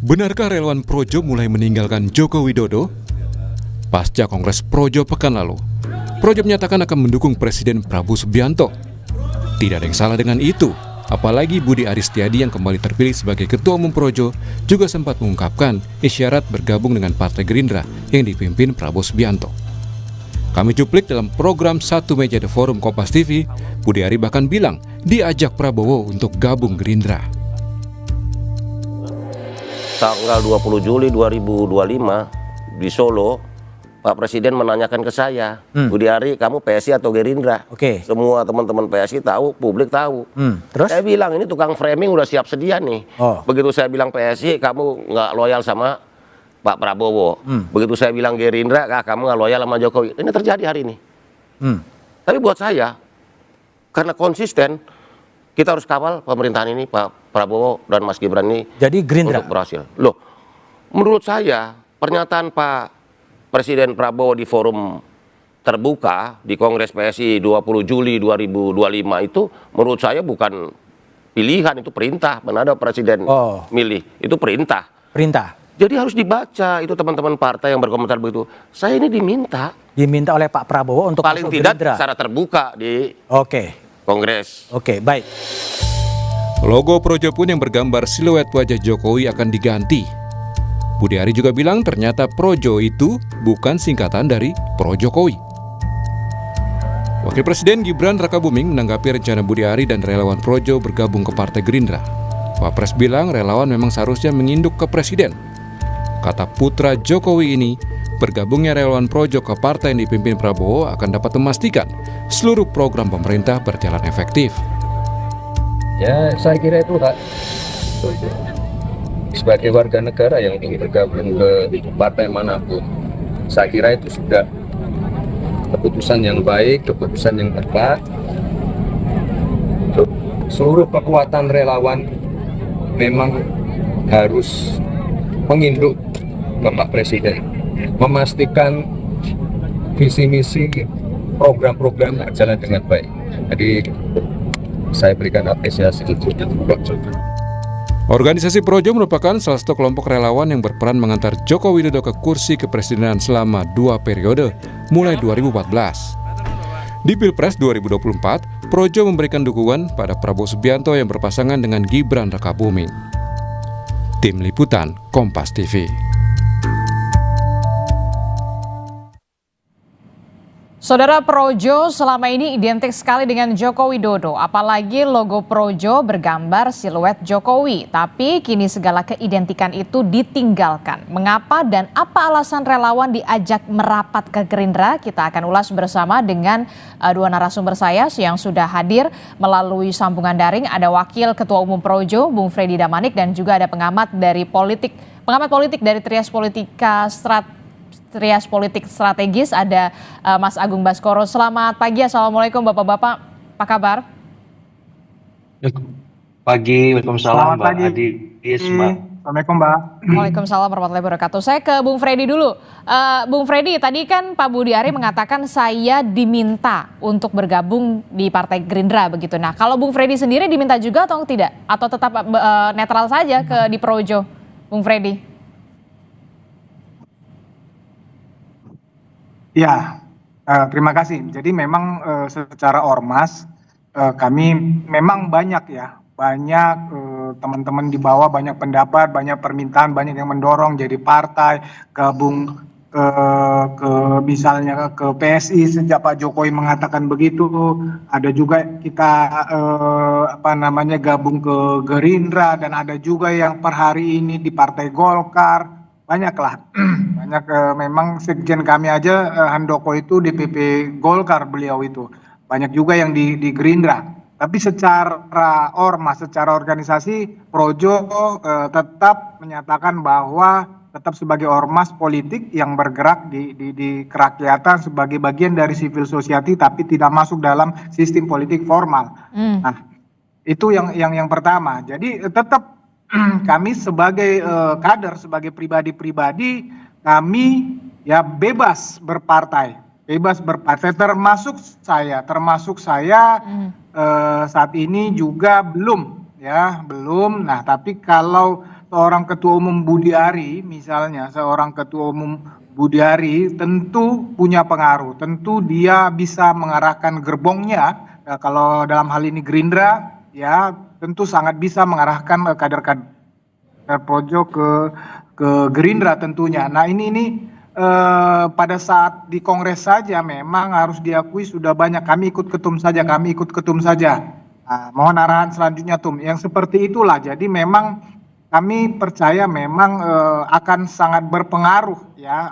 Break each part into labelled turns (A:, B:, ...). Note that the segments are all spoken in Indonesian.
A: Benarkah relawan Projo mulai meninggalkan Joko Widodo? Pasca Kongres Projo pekan lalu, Projo menyatakan akan mendukung Presiden Prabowo Subianto. Tidak ada yang salah dengan itu, apalagi Budi Aris Setiadi yang kembali terpilih sebagai Ketua Umum Projo juga sempat mengungkapkan isyarat bergabung dengan Partai Gerindra yang dipimpin Prabowo Subianto. Kami cuplik dalam program Satu Meja The Forum Kompas TV, Budi Ari bahkan bilang diajak Prabowo untuk gabung Gerindra.
B: Tanggal 20 Juli 2025 di Solo, Pak Presiden menanyakan ke saya, Budi Ari, kamu PSI atau Gerindra?
C: Oke.
B: Semua teman-teman PSI tahu, publik tahu.
C: Terus?
B: Saya bilang ini tukang framing udah siap sedia nih. Begitu saya bilang PSI, kamu nggak loyal sama Pak Prabowo. Begitu saya bilang Gerindra, kamu nggak loyal sama Jokowi. Ini terjadi hari ini. Tapi buat saya, karena konsisten, kita harus kawal pemerintahan ini, Pak Prabowo dan Mas Gibran ini.
C: Jadi Gerindra
B: untuk berhasil. Loh, menurut saya pernyataan Pak Presiden Prabowo di forum terbuka di Kongres PSI 20 Juli 2025 itu menurut saya bukan pilihan, itu perintah. Mana ada Presiden milih, itu perintah.
C: Perintah.
B: Jadi harus dibaca itu teman-teman partai yang berkomentar begitu. Saya ini diminta
C: oleh Pak Prabowo untuk
B: paling
C: masuk
B: tidak
C: Gerindra
B: secara terbuka di Kongres.
C: Oke, baik.
A: Logo Projo pun yang bergambar siluet wajah Jokowi akan diganti. Budi Ari juga bilang ternyata Projo itu bukan singkatan dari Pro Jokowi. Wakil Presiden Gibran Rakabuming menanggapi rencana Budi Ari dan relawan Projo bergabung ke Partai Gerindra. Wapres bilang relawan memang seharusnya menginduk ke Presiden. Kata putra Jokowi ini, bergabungnya relawan Projo ke partai yang dipimpin Prabowo akan dapat memastikan seluruh program pemerintah berjalan efektif.
D: Ya, saya kira itu hak sebagai warga negara yang ingin bergabung ke partai manapun. Saya kira itu sudah keputusan yang baik, keputusan yang tepat. Seluruh kekuatan relawan memang harus menginduk Bapak Presiden, memastikan visi misi program-program berjalan dengan baik. Jadi saya berikan apresiasi itu.
A: Organisasi Projo merupakan salah satu kelompok relawan yang berperan mengantar Joko Widodo ke kursi kepresidenan selama 2 periode, mulai 2014. Di Pilpres 2024, Projo memberikan dukungan pada Prabowo Subianto yang berpasangan dengan Gibran Rakabuming. Tim Liputan Kompas TV.
E: Saudara, Projo selama ini identik sekali dengan Joko Widodo, apalagi logo Projo bergambar siluet Jokowi. Tapi kini segala keidentikan itu ditinggalkan. Mengapa dan apa alasan relawan diajak merapat ke Gerindra? Kita akan ulas bersama dengan dua narasumber saya yang sudah hadir melalui sambungan daring. Ada Wakil Ketua Umum Projo, Bung Freddy Damanik, dan juga ada pengamat politik dari Trias Politik Strategis, ada Mas Agung Baskoro. Selamat pagi, Assalamualaikum Bapak-Bapak, apa kabar?
F: Pagi, Waalaikumsalam Mbak Adi.
G: Assalamualaikum Mbak.
E: Waalaikumsalam warahmatullahi wabarakatuh. Saya ke Bung Freddy dulu. Bung Freddy, tadi kan Pak Budi Ari mengatakan saya diminta untuk bergabung di Partai Gerindra begitu. Nah, kalau Bung Freddy sendiri diminta juga atau tidak? Atau tetap netral saja di Projo, Bung Freddy?
G: Ya, terima kasih. Jadi memang secara ormas kami memang banyak teman-teman di bawah, banyak pendapat, banyak permintaan, banyak yang mendorong jadi partai, gabung ke misalnya ke PSI sejak Pak Jokowi mengatakan begitu. Ada juga kita gabung ke Gerindra, dan ada juga yang per hari ini di Partai Golkar. Banyaklah, memang sekjen kami aja Handoko itu DPP Golkar beliau itu. Banyak juga yang di Gerindra. Tapi secara ormas, secara organisasi, Projo tetap menyatakan bahwa tetap sebagai ormas politik yang bergerak di kerakyatan sebagai bagian dari civil society, tapi tidak masuk dalam sistem politik formal. Nah, itu yang pertama. Jadi tetap kami sebagai kader, sebagai pribadi-pribadi, kami ya bebas berpartai, termasuk saya saat ini juga belum. Nah, tapi kalau seorang ketua umum Budi Ari, misalnya seorang ketua umum Budi Ari tentu punya pengaruh, tentu dia bisa mengarahkan gerbongnya. Kalau dalam hal ini Gerindra, ya tentu sangat bisa mengarahkan kader-kader Projo ke Gerindra tentunya. Nah ini pada saat di Kongres saja memang harus diakui sudah banyak. Kami ikut ketum saja. Nah, mohon arahan selanjutnya Tum. Yang seperti itulah. Jadi memang kami percaya memang akan sangat berpengaruh ya,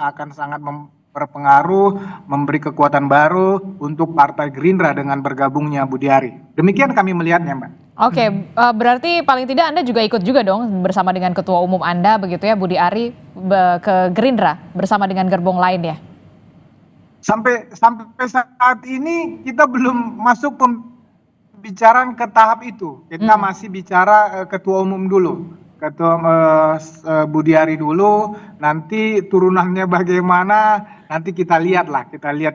G: berpengaruh, memberi kekuatan baru untuk Partai Gerindra dengan bergabungnya Budi Ari. Demikian kami melihatnya, Mbak.
E: Oke, berarti paling tidak Anda juga ikut juga dong bersama dengan Ketua Umum Anda begitu ya, Budi Ari ke Gerindra bersama dengan gerbong lain ya?
G: Sampai saat ini kita belum masuk pembicaraan ke tahap itu. Kita masih bicara Ketua Umum dulu. Ketua Budi Ari dulu, nanti turunannya bagaimana, nanti kita lihat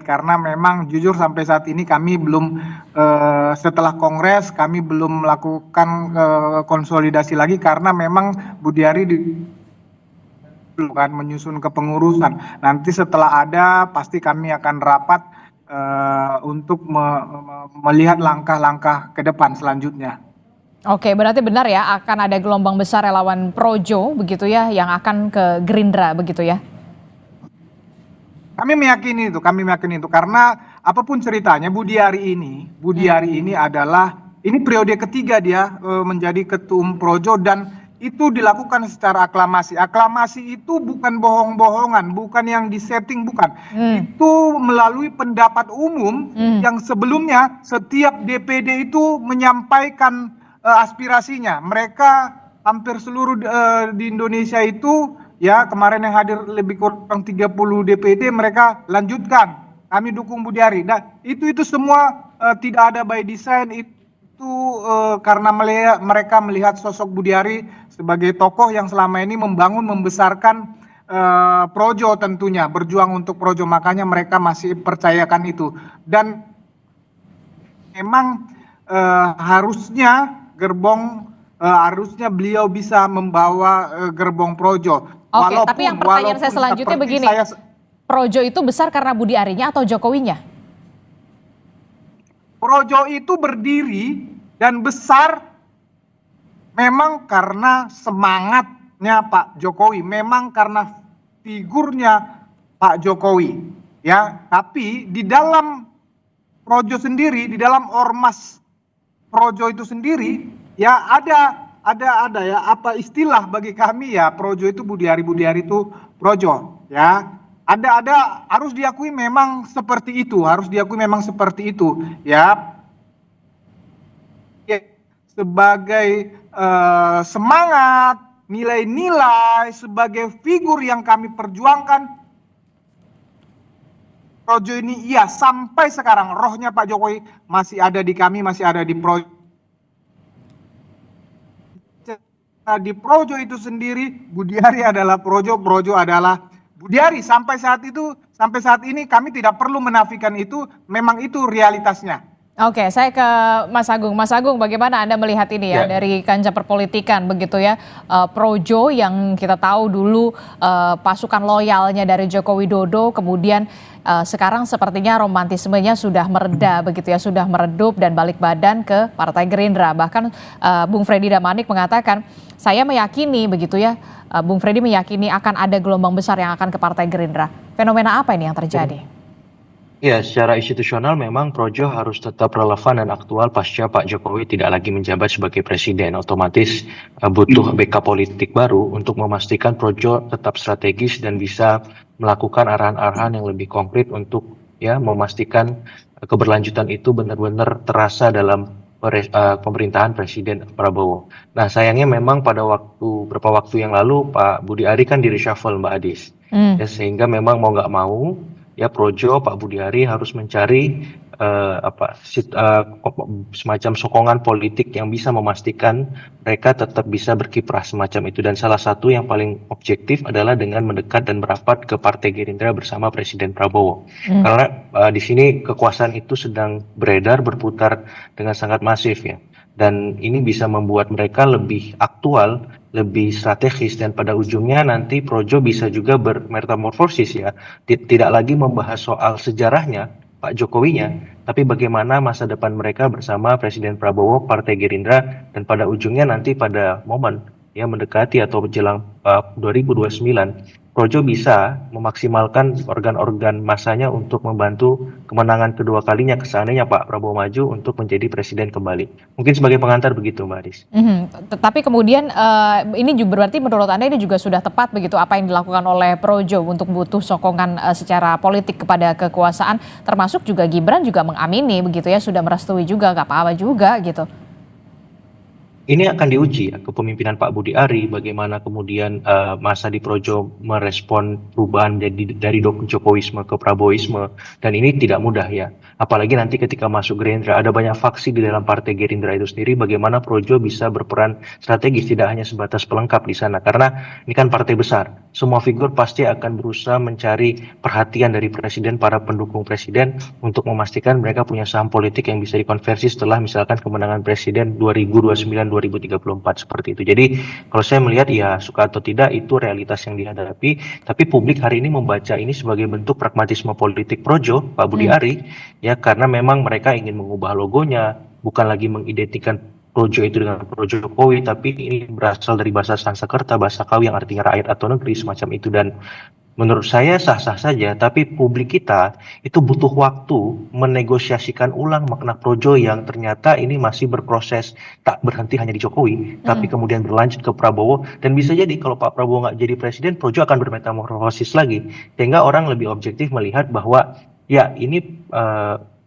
G: karena memang jujur sampai saat ini kami belum setelah Kongres kami belum melakukan konsolidasi lagi karena memang Budi Ari kan menyusun kepengurusan. Nanti setelah ada pasti kami akan rapat untuk melihat langkah-langkah ke depan selanjutnya.
E: Oke, berarti benar ya akan ada gelombang besar relawan Projo begitu ya yang akan ke Gerindra begitu ya?
G: Kami meyakini itu karena apapun ceritanya Budi Ari ini adalah ini periode ketiga dia menjadi ketum Projo dan itu dilakukan secara aklamasi. Aklamasi itu bukan bohong-bohongan, bukan yang disetting, bukan. Itu melalui pendapat umum yang sebelumnya setiap DPD itu menyampaikan aspirasinya. Mereka hampir seluruh di Indonesia itu ya kemarin yang hadir lebih kurang 30 DPD mereka lanjutkan. Kami dukung Budi Ari. Nah, itu semua tidak ada by design itu karena mereka melihat sosok Budi Ari sebagai tokoh yang selama ini membangun membesarkan Projo tentunya, berjuang untuk Projo, makanya mereka masih percayakan itu. Dan memang harusnya beliau bisa membawa gerbong Projo.
E: Oke, tapi yang pertanyaan saya selanjutnya begini, Projo itu besar karena Budi Arinya atau Jokowinya?
G: Projo itu berdiri dan besar memang karena semangatnya Pak Jokowi, memang karena figurnya Pak Jokowi, ya. Tapi di dalam Projo sendiri, di dalam ormas Projo itu sendiri ya ada ya apa istilah bagi kami ya Projo itu Budi Ari itu Projo ya. Ada harus diakui memang seperti itu, ya. Sebagai semangat, nilai-nilai, sebagai figur yang kami perjuangkan Projo ini iya sampai sekarang rohnya Pak Jokowi masih ada di kami, masih ada di Projo. Di Projo itu sendiri Budi Ari adalah Projo, Projo adalah Budi Ari. Sampai saat ini kami tidak perlu menafikan itu, memang itu realitasnya.
E: Oke, saya ke Mas Agung. Mas Agung, bagaimana Anda melihat ini ya dari kancah perpolitikan begitu ya, Projo yang kita tahu dulu pasukan loyalnya dari Joko Widodo, kemudian sekarang sepertinya romantismenya sudah mereda begitu ya, sudah meredup dan balik badan ke Partai Gerindra. Bahkan Bung Freddy Damanik mengatakan, saya meyakini begitu ya, Bung Freddy meyakini akan ada gelombang besar yang akan ke Partai Gerindra. Fenomena apa ini yang terjadi?
F: Ya, secara institusional memang Projo harus tetap relevan dan aktual pasca Pak Jokowi tidak lagi menjabat sebagai presiden. Otomatis butuh backup politik baru untuk memastikan Projo tetap strategis dan bisa melakukan arahan-arahan yang lebih konkret untuk ya memastikan keberlanjutan itu benar-benar terasa dalam pemerintahan Presiden Prabowo. Nah, sayangnya memang pada beberapa waktu yang lalu Pak Budi Ari kan di reshuffle Mbak Adis. Ya, sehingga memang mau nggak mau ya Projo, Pak Budi Ari harus mencari semacam sokongan politik yang bisa memastikan mereka tetap bisa berkiprah semacam itu. Dan salah satu yang paling objektif adalah dengan mendekat dan merapat ke Partai Gerindra bersama Presiden Prabowo. Karena di sini kekuasaan itu sedang berputar dengan sangat masif ya. dan ini bisa membuat mereka lebih aktual, lebih strategis, dan pada ujungnya nanti Projo bisa juga bermetamorfosis ya, tidak lagi membahas soal sejarahnya Pak Jokowinya, tapi bagaimana masa depan mereka bersama Presiden Prabowo, Partai Gerindra, dan pada ujungnya nanti pada momen ya mendekati atau jelang 2029, Projo bisa memaksimalkan organ-organ masanya untuk membantu kemenangan kedua kalinya seandainya Pak Prabowo maju untuk menjadi presiden kembali. Mungkin sebagai pengantar begitu, Mbak Aris.
E: Tapi kemudian ini juga berarti menurut Anda ini juga sudah tepat begitu apa yang dilakukan oleh Projo untuk butuh sokongan secara politik kepada kekuasaan, termasuk juga Gibran juga mengamini begitu ya, sudah merestui juga, nggak apa-apa juga gitu.
F: Ini akan diuji ya, kepemimpinan Pak Budi Ari, bagaimana kemudian masa di Projo merespon perubahan dari Jokowisme ke Prabowisme, dan ini tidak mudah ya. Apalagi nanti ketika masuk Gerindra, ada banyak faksi di dalam Partai Gerindra itu sendiri, bagaimana Projo bisa berperan strategis, tidak hanya sebatas pelengkap di sana. Karena ini kan partai besar, semua figur pasti akan berusaha mencari perhatian dari Presiden, para pendukung Presiden, untuk memastikan mereka punya saham politik yang bisa dikonversi setelah misalkan kemenangan Presiden 2029 2034 seperti itu. Jadi kalau saya melihat ya suka atau tidak itu realitas yang dihadapi, tapi publik hari ini membaca ini sebagai bentuk pragmatisme politik Projo, Pak Budi Ari, ya karena memang mereka ingin mengubah logonya, bukan lagi mengidentikan Projo itu dengan Projo Jokowi, tapi ini berasal dari bahasa Sanskerta, bahasa Kawi yang artinya rakyat atau negeri semacam itu, dan menurut saya sah-sah saja, tapi publik kita itu butuh waktu menegosiasikan ulang makna Projo yang ternyata ini masih berproses, tak berhenti hanya di Jokowi, tapi kemudian berlanjut ke Prabowo, dan bisa jadi kalau Pak Prabowo nggak jadi presiden, Projo akan bermetamorfosis lagi, sehingga orang lebih objektif melihat bahwa ya ini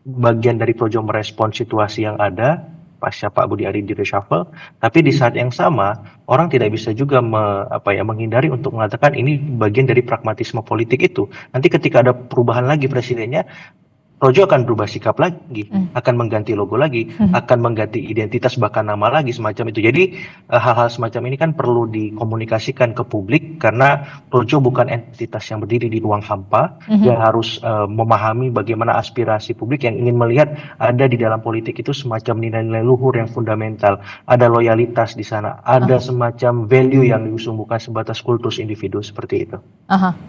F: bagian dari Projo merespon situasi yang ada pasca Pak Budi Ari di reshuffle, tapi di saat yang sama orang tidak bisa juga menghindari untuk mengatakan ini bagian dari pragmatisme politik itu. Nanti ketika ada perubahan lagi presidennya, Projo akan berubah sikap lagi, akan mengganti logo lagi, akan mengganti identitas bahkan nama lagi semacam itu. Jadi hal-hal semacam ini kan perlu dikomunikasikan ke publik karena Projo bukan entitas yang berdiri di ruang hampa. Dia harus memahami bagaimana aspirasi publik yang ingin melihat ada di dalam politik itu semacam nilai-nilai luhur yang fundamental, ada loyalitas di sana, ada semacam value yang diusung bukan sebatas kultus individu seperti itu.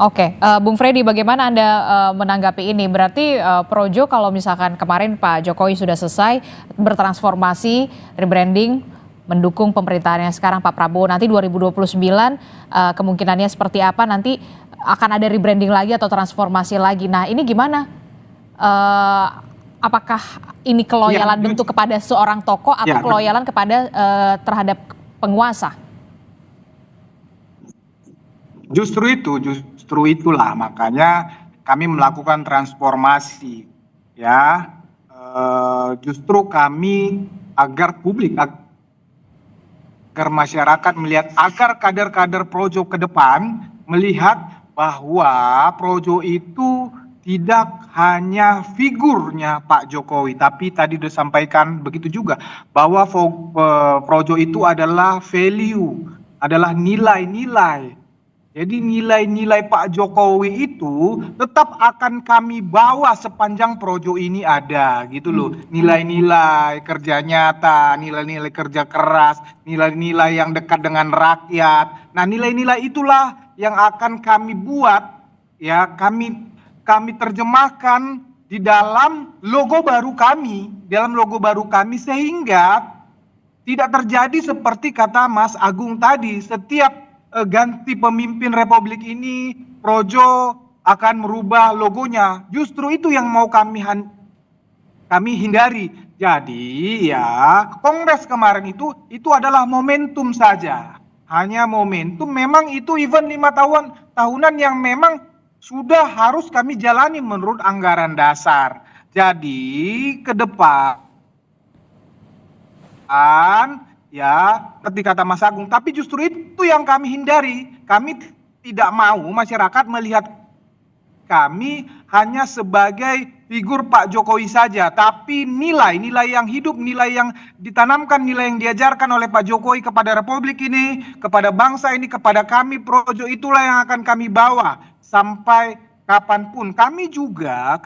E: Oke. Bung Freddy, bagaimana Anda menanggapi ini? Berarti Projo kalau misalkan kemarin Pak Jokowi sudah selesai bertransformasi, rebranding, mendukung pemerintahannya sekarang Pak Prabowo, nanti 2029 kemungkinannya seperti apa, nanti akan ada rebranding lagi atau transformasi lagi. Nah ini gimana? Apakah ini keloyalan bentuk kepada seorang tokoh atau keloyalan kepada terhadap penguasa?
G: Justru itulah makanya kami melakukan transformasi. Ya, justru kami agar publik, agar masyarakat melihat, agar kader-kader Projo ke depan melihat bahwa Projo itu tidak hanya figurnya Pak Jokowi, tapi tadi sudah sampaikan begitu juga bahwa Projo itu adalah value, adalah nilai-nilai. Jadi nilai-nilai Pak Jokowi itu tetap akan kami bawa sepanjang Projo ini ada gitu loh. Nilai-nilai kerja nyata, nilai-nilai kerja keras, nilai-nilai yang dekat dengan rakyat. Nah nilai-nilai itulah yang akan kami buat, ya kami terjemahkan di dalam logo baru kami, sehingga tidak terjadi seperti kata Mas Agung tadi, setiap ganti pemimpin Republik ini, Projo akan merubah logonya. Justru itu yang mau kami hindari. Jadi ya Kongres kemarin itu adalah momentum saja. Hanya momentum, memang itu event 5 tahunan yang memang sudah harus kami jalani menurut anggaran dasar. Jadi ke depan ya, seperti kata Mas Agung, tapi justru itu yang kami hindari. Kami tidak mau masyarakat melihat kami hanya sebagai figur Pak Jokowi saja, tapi nilai yang hidup, nilai yang ditanamkan, nilai yang diajarkan oleh Pak Jokowi kepada Republik ini, kepada bangsa ini, kepada kami Projo, itulah yang akan kami bawa sampai kapanpun. Kami juga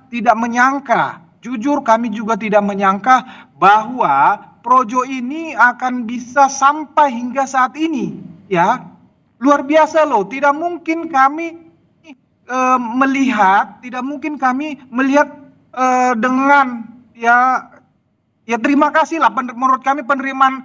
G: tidak menyangka jujur kami juga tidak menyangka bahwa projo ini akan bisa sampai hingga saat ini, ya. Luar biasa loh, tidak mungkin kami tidak mungkin kami melihat dengan ya terima kasih lah, menurut kami penerimaan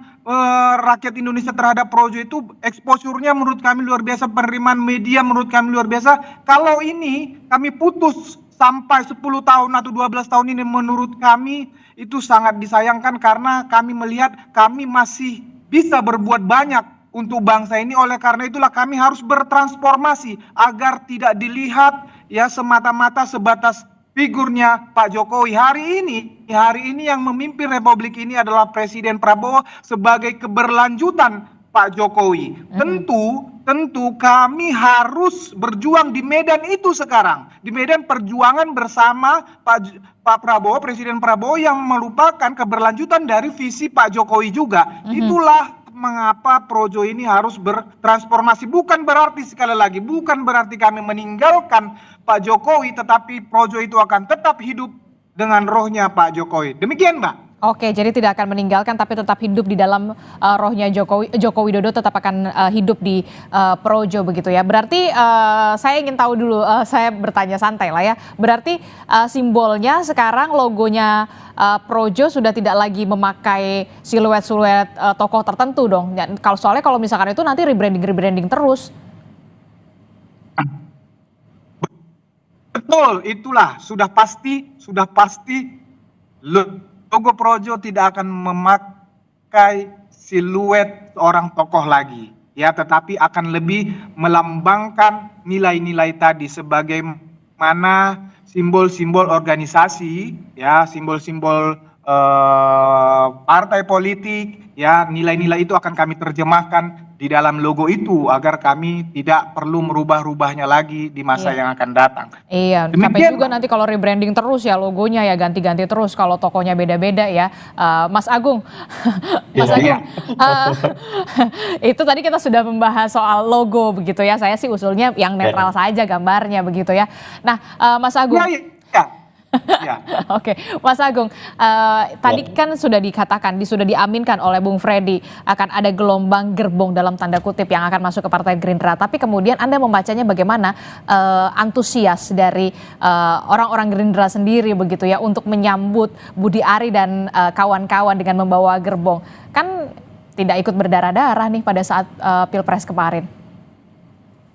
G: rakyat Indonesia terhadap projo itu exposure-nya menurut kami luar biasa, penerimaan media menurut kami luar biasa. Kalau ini kami putus sampai 10 tahun atau 12 tahun ini, menurut kami itu sangat disayangkan karena kami melihat kami masih bisa berbuat banyak untuk bangsa ini. Oleh karena itulah kami harus bertransformasi agar tidak dilihat ya semata-mata sebatas figurnya Pak Jokowi. Hari ini yang memimpin Republik ini adalah Presiden Prabowo sebagai keberlanjutan Pak Jokowi. Tentu kami harus berjuang di medan itu sekarang, di medan perjuangan bersama Pak Prabowo, Presiden Prabowo, yang merupakan keberlanjutan dari visi Pak Jokowi juga. Itulah mengapa projo ini harus bertransformasi. Bukan berarti, sekali lagi, bukan berarti kami meninggalkan Pak Jokowi, tetapi projo itu akan tetap hidup dengan rohnya Pak Jokowi. Demikian, Mbak.
E: Oke, jadi tidak akan meninggalkan tapi tetap hidup di dalam rohnya Joko Widodo, tetap akan hidup di projo begitu ya. Berarti saya ingin tahu dulu, saya bertanya santai lah ya. Berarti simbolnya sekarang logonya projo sudah tidak lagi memakai siluet-siluet tokoh tertentu dong. Soalnya kalau misalkan itu nanti rebranding terus.
G: Betul, itulah sudah pasti logo projo tidak akan memakai siluet orang tokoh lagi, ya, tetapi akan lebih melambangkan nilai-nilai tadi sebagaimana simbol-simbol organisasi, ya, simbol-simbol partai politik, ya, nilai-nilai itu akan kami terjemahkan di dalam logo itu agar kami tidak perlu merubah-rubahnya lagi di masa yang akan datang.
E: Iya, sampai juga nanti kalau rebranding terus ya logonya ya ganti-ganti terus kalau tokonya beda-beda ya. Mas Agung, itu tadi kita sudah membahas soal logo begitu ya. Saya sih usulnya yang netral saja gambarnya begitu ya. Nah, Mas Agung.
G: Ya.
E: Oke, Mas Agung, tadi kan sudah dikatakan, sudah diaminkan oleh Bung Freddy akan ada gelombang gerbong dalam tanda kutip yang akan masuk ke Partai Gerindra. Tapi kemudian Anda membacanya bagaimana antusias dari orang-orang Gerindra sendiri begitu ya untuk menyambut Budi Ari dan kawan-kawan dengan membawa gerbong. Kan tidak ikut berdarah-darah nih pada saat Pilpres kemarin.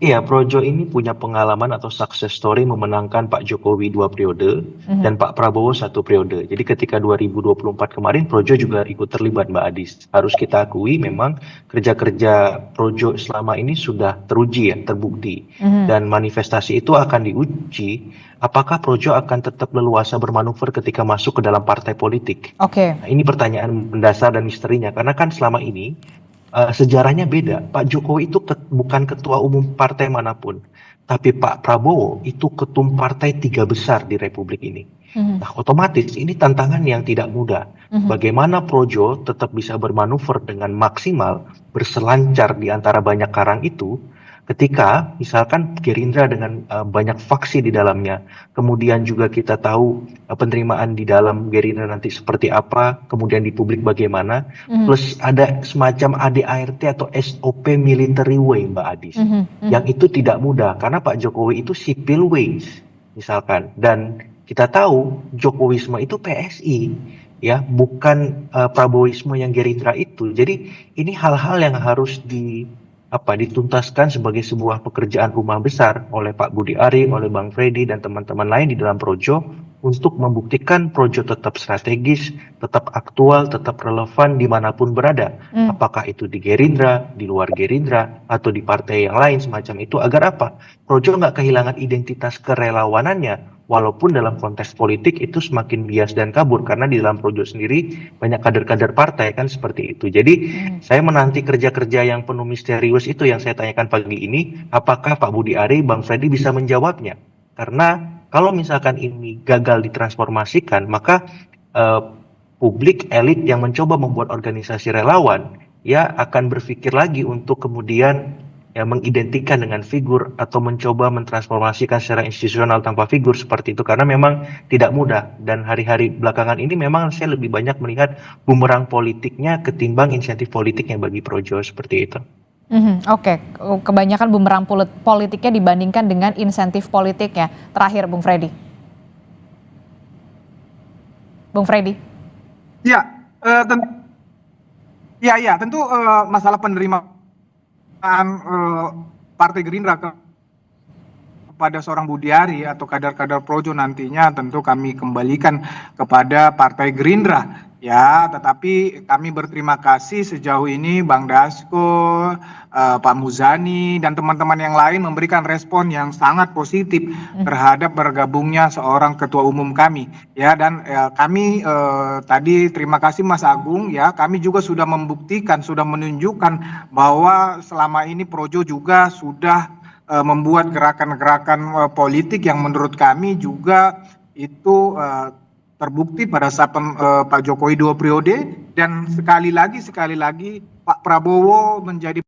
F: Iya, Projo ini punya pengalaman atau success story memenangkan Pak Jokowi 2 periode dan Pak Prabowo 1 periode. Jadi ketika 2024 kemarin Projo juga ikut terlibat, Mbak Adis. Harus kita akui memang kerja-kerja Projo selama ini sudah teruji ya, terbukti. Dan manifestasi itu akan diuji apakah Projo akan tetap leluasa bermanuver ketika masuk ke dalam partai politik.
E: Oke.
F: Nah, ini pertanyaan mendasar dan misterinya karena kan selama ini sejarahnya beda. Pak Jokowi itu bukan ketua umum partai manapun, tapi Pak Prabowo itu ketum partai 3 besar di Republik ini. Nah, otomatis ini tantangan yang tidak mudah. Bagaimana Projo tetap bisa bermanuver dengan maksimal, berselancar di antara banyak karang itu, ketika misalkan Gerindra dengan banyak faksi di dalamnya, kemudian juga kita tahu penerimaan di dalam Gerindra nanti seperti apa, kemudian di publik bagaimana, plus ada semacam ADART atau SOP military way, Mbak Adis, yang itu tidak mudah karena Pak Jokowi itu civil ways misalkan, dan kita tahu Jokowisme itu PSI, ya, bukan Prabowisme yang Gerindra itu. Jadi ini hal-hal yang harus dituntaskan sebagai sebuah pekerjaan rumah besar oleh Pak Budi Ari, oleh Bang Freddy dan teman-teman lain di dalam Projo untuk membuktikan Projo tetap strategis, tetap aktual, tetap relevan dimanapun berada. Apakah itu di Gerindra, di luar Gerindra, atau di partai yang lain semacam itu, agar apa? Projo nggak kehilangan identitas kerelawanannya. Walaupun dalam konteks politik itu semakin bias dan kabur karena di dalam Projo sendiri banyak kader-kader partai kan seperti itu. Jadi saya menanti kerja-kerja yang penuh misterius itu yang saya tanyakan pagi ini, apakah Pak Budi Ari, Bang Freddy bisa menjawabnya? Karena kalau misalkan ini gagal ditransformasikan, maka publik elit yang mencoba membuat organisasi relawan ya akan berpikir lagi untuk kemudian ya mengidentikan dengan figur atau mencoba mentransformasikan secara institusional tanpa figur seperti itu, karena memang tidak mudah, dan hari-hari belakangan ini memang saya lebih banyak melihat bumerang politiknya ketimbang insentif politiknya bagi Projo seperti itu.
E: Oke, kebanyakan bumerang politiknya dibandingkan dengan insentif politiknya. Terakhir, Bung Freddy. Bung Freddy.
G: Ya, tentu masalah penerimaan Partai Gerindra kepada seorang Budiari atau kader-kader Projo nantinya tentu kami kembalikan kepada Partai Gerindra. Ya, tetapi kami berterima kasih sejauh ini Bang Dasko, Pak Muzani, dan teman-teman yang lain memberikan respon yang sangat positif terhadap bergabungnya seorang ketua umum kami. Ya, dan kami tadi terima kasih Mas Agung, ya, kami juga sudah membuktikan, sudah menunjukkan bahwa selama ini Projo juga sudah membuat gerakan-gerakan politik yang menurut kami juga itu terbukti pada saat Pak Jokowi 2 periode, dan sekali lagi Pak Prabowo menjadi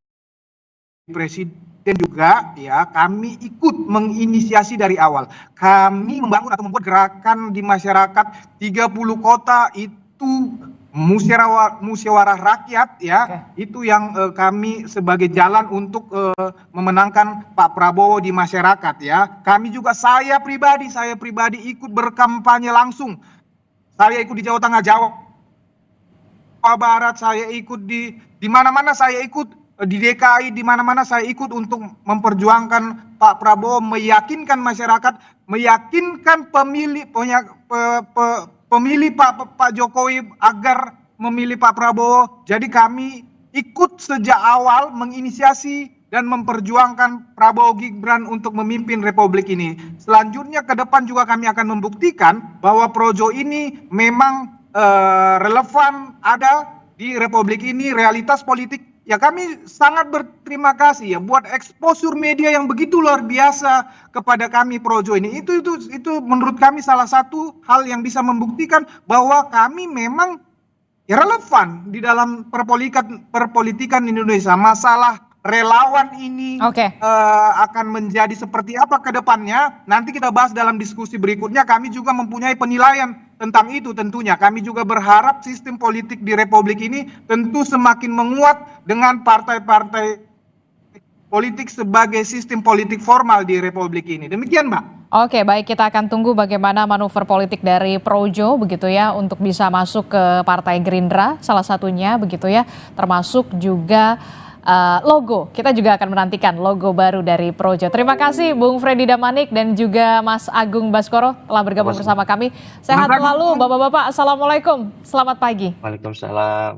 G: presiden juga, ya, kami ikut menginisiasi dari awal. Kami membangun atau membuat gerakan di masyarakat 30 kota itu musyawarah rakyat, ya. Itu yang kami sebagai jalan untuk memenangkan Pak Prabowo di masyarakat, ya. Kami juga saya pribadi ikut berkampanye langsung. Saya ikut di Jawa Tengah, Jawa Barat, saya ikut di mana-mana, saya ikut di DKI, di mana-mana saya ikut untuk memperjuangkan Pak Prabowo, meyakinkan masyarakat, meyakinkan pemilih Pak Jokowi agar memilih Pak Prabowo. Jadi kami ikut sejak awal menginisiasi dan memperjuangkan Prabowo Gibran untuk memimpin Republik ini. Selanjutnya ke depan juga kami akan membuktikan bahwa Projo ini memang relevan ada di Republik ini, realitas politik. Ya, kami sangat berterima kasih ya buat exposure media yang begitu luar biasa kepada kami Projo ini. Itu menurut kami salah satu hal yang bisa membuktikan bahwa kami memang ya relevan di dalam perpolitikan Indonesia. Masalah relawan ini akan menjadi seperti apa ke depannya, nanti kita bahas dalam diskusi berikutnya. Kami juga mempunyai penilaian tentang itu tentunya. Kami juga berharap sistem politik di Republik ini tentu semakin menguat dengan partai-partai politik sebagai sistem politik formal di Republik ini. Demikian, Mbak.
E: Oke, baik, kita akan tunggu bagaimana manuver politik dari Projo begitu ya untuk bisa masuk ke Partai Gerindra salah satunya begitu ya, termasuk juga logo. Kita juga akan menantikan logo baru dari Projo. Terima kasih Bung Freddy Damanik dan juga Mas Agung Baskoro telah bergabung bersama kami. Sehat selalu Bapak-bapak. Assalamualaikum. Selamat pagi.
F: Waalaikumsalam.